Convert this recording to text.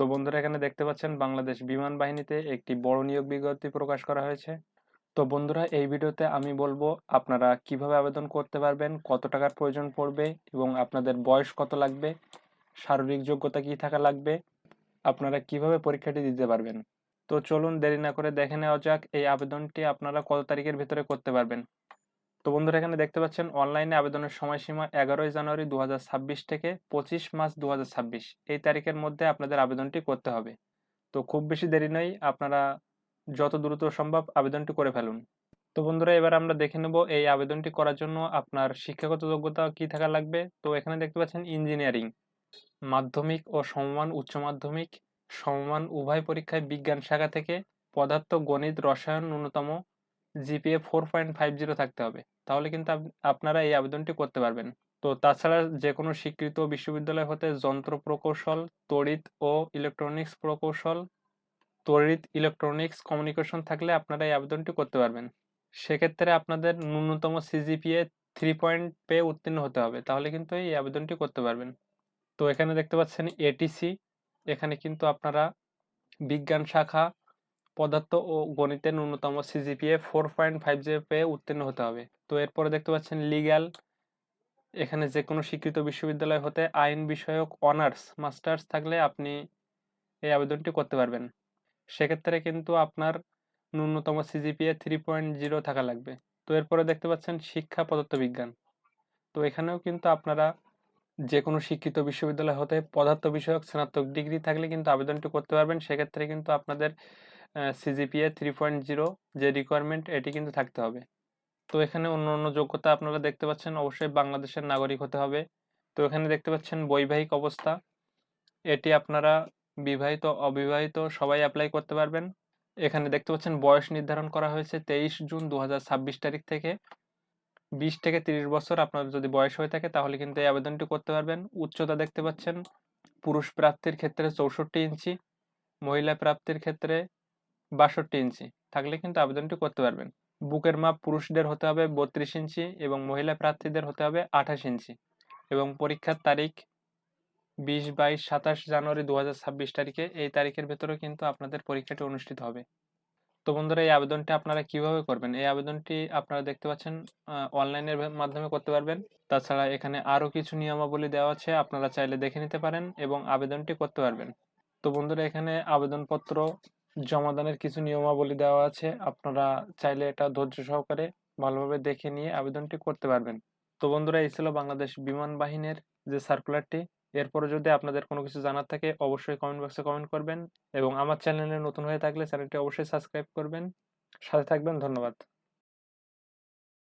তো বন্ধুরা এখানে দেখতে পাচ্ছেন বাংলাদেশ বিমান বাহিনীতে একটি বড় নিয়োগ বিজ্ঞপ্তি প্রকাশ করা হয়েছে। তো বন্ধুরা এই ভিডিওতে আমি বলবো আপনারা কিভাবে আবেদন করতে পারবেন, কত টাকার প্রয়োজন পড়বে এবং আপনাদের বয়স কত লাগবে, শারীরিক যোগ্যতা কি থাকা লাগবে, আপনারা কিভাবে পরীক্ষাটি দিতে পারবেন। তো চলুন দেরি না করে দেখে নেওয়া যাক এই আবেদনটি আপনারা কত তারিখের ভিতরে করতে পারবেন। তো বন্ধুরা এখানে দেখতে পাচ্ছেন অনলাইনে আবেদনের সময়সীমা 11 জানুয়ারি 2026 থেকে 25 মার্চ 2026 এই তারিখের মধ্যে আপনাদের আবেদনটি করতে হবে। তো খুব বেশি দেরি নেই, আপনারা যত দ্রুত সম্ভব আবেদনটি করে ফেলুন। তো বন্ধুরা এবার আমরা দেখে নেব এই আবেদনটি করার জন্য আপনার শিক্ষাগত যোগ্যতা কি থাকা লাগবে। তো এখানে দেখতে পাচ্ছেন ইঞ্জিনিয়ারিং মাধ্যমিক ও সমমান উচ্চ মাধ্যমিক সমমান উভয় পরীক্ষায় বিজ্ঞান শাখা থেকে পদার্থ গণিত রসায়ন ন্যূনতম জিপিএ 4.50 থাকতে হবে, তাহলে কিন্তু আপনারা এই আবেদনটি করতে পারবেন। তো তাছাড়া যে কোনো স্বীকৃত বিশ্ববিদ্যালয় হতে যন্ত্র প্রকৌশল, তড়িৎ ও ইলেকট্রনিক্স প্রকৌশল, তড়িৎ ইলেকট্রনিক্স কমিউনিকেশন থাকলে আপনারা এই আবেদনটি করতে পারবেন। সেক্ষেত্রে আপনাদের ন্যূনতম সিজিপিএ 3 পেয়ে উত্তীর্ণ হতে হবে, তাহলে কিন্তু এই আবেদনটি করতে পারবেন। তো এখানে দেখতে পাচ্ছেন এটিসি, এখানে কিন্তু আপনারা বিজ্ঞান শাখা পদার্থ ও গণিতের ন্যূনতম সিজিপিএ 4.50 পেয়ে উত্তীর্ণ হতে হবে। তো এরপরে দেখতে পাচ্ছেন লিগ্যাল, এখানে যে কোনো স্বীকৃত বিশ্ববিদ্যালয় হতে আইন বিষয়ক অনার্স মাস্টার্স থাকলে আপনি এই আবেদনটি করতে পারবেন। সেক্ষেত্রে কিন্তু আপনার ন্যূনতম সিজিপিএ 3.0 থাকা লাগবে। তো এরপরে দেখতে পাচ্ছেন শিক্ষা পদার্থবিজ্ঞান, তো এখানেও কিন্তু আপনারা যে কোনো শিক্ষিত বিশ্ববিদ্যালয় হতে পদার্থ বিষয়ক স্নাতক ডিগ্রি থাকলে কিন্তু আবেদনটি করতে পারবেন। সেক্ষেত্রে কিন্তু আপনাদের সিজিপিএ 3.0 যে রিকোয়ারমেন্ট এটি কিন্তু থাকতে হবে। তো এখানে অন্য অন্য যোগ্যতা আপনারা দেখতে পাচ্ছেন, অবশ্যই বাংলাদেশের নাগরিক হতে হবে। তো এখানে দেখতে পাচ্ছেন বৈবাহিক অবস্থা, এটি আপনারা বিবাহিত অবিবাহিত সবাই অ্যাপ্লাই করতে পারবেন। এখানে দেখতে পাচ্ছেন বয়স নির্ধারণ করা হয়েছে 23 জুন 2026 তারিখ থেকে। 20 থেকে 30 বছর আপনার যদি বয়স হয়ে থাকে তাহলে কিন্তু এই আবেদনটি করতে পারবেন। উচ্চতা দেখতে পাচ্ছেন পুরুষ প্রার্থীর ক্ষেত্রে 64 ইঞ্চি, মহিলা প্রার্থীর ক্ষেত্রে 62 ইঞ্চি থাকলে কিন্তু আবেদনটি করতে পারবেন। বুকের মাপ পুরুষদের হতে হবে 32 ইঞ্চি এবং মহিলা প্রার্থীদের হতে হবে 28 ইঞ্চি এবং পরীক্ষার তারিখ 20, 22, 27 জানুয়ারি 2026 তারিখে, এই তারিখের ভেতরে কিন্তু আপনাদের পরীক্ষাটি অনুষ্ঠিত হবে। তো বন্ধুরা এই আবেদনটি আপনারা কিভাবে করবেন, এই আবেদনটি আপনারা দেখতে পাচ্ছেন অনলাইনের মাধ্যমে করতে পারবেন। তাছাড়া এখানে আরও কিছু নিয়মাবলী দেওয়া আছে, আপনারা চাইলে দেখে নিতে পারেন এবং আবেদনটি করতে পারবেন। তো বন্ধুরা এখানে আবেদনপত্র জমাদানের কিছু নিয়মাবলী দেওয়া আছে, আপনারা চাইলে এটা ধৈর্য সহকারে ভালোভাবে দেখে নিয়ে আবেদনটি করতে পারবেন। তো বন্ধুরা এই ছিল বাংলাদেশ বিমান বাহিনীর যে সার্কুলারটি। এরপরে যদি আপনাদের কোনো কিছু জানার থাকে অবশ্যই কমেন্ট বক্সে কমেন্ট করবেন এবং আমার চ্যানেলে নতুন হয়ে থাকলে চ্যানেলটি অবশ্যই সাবস্ক্রাইব করবেন। সাথে থাকবেন। ধন্যবাদ।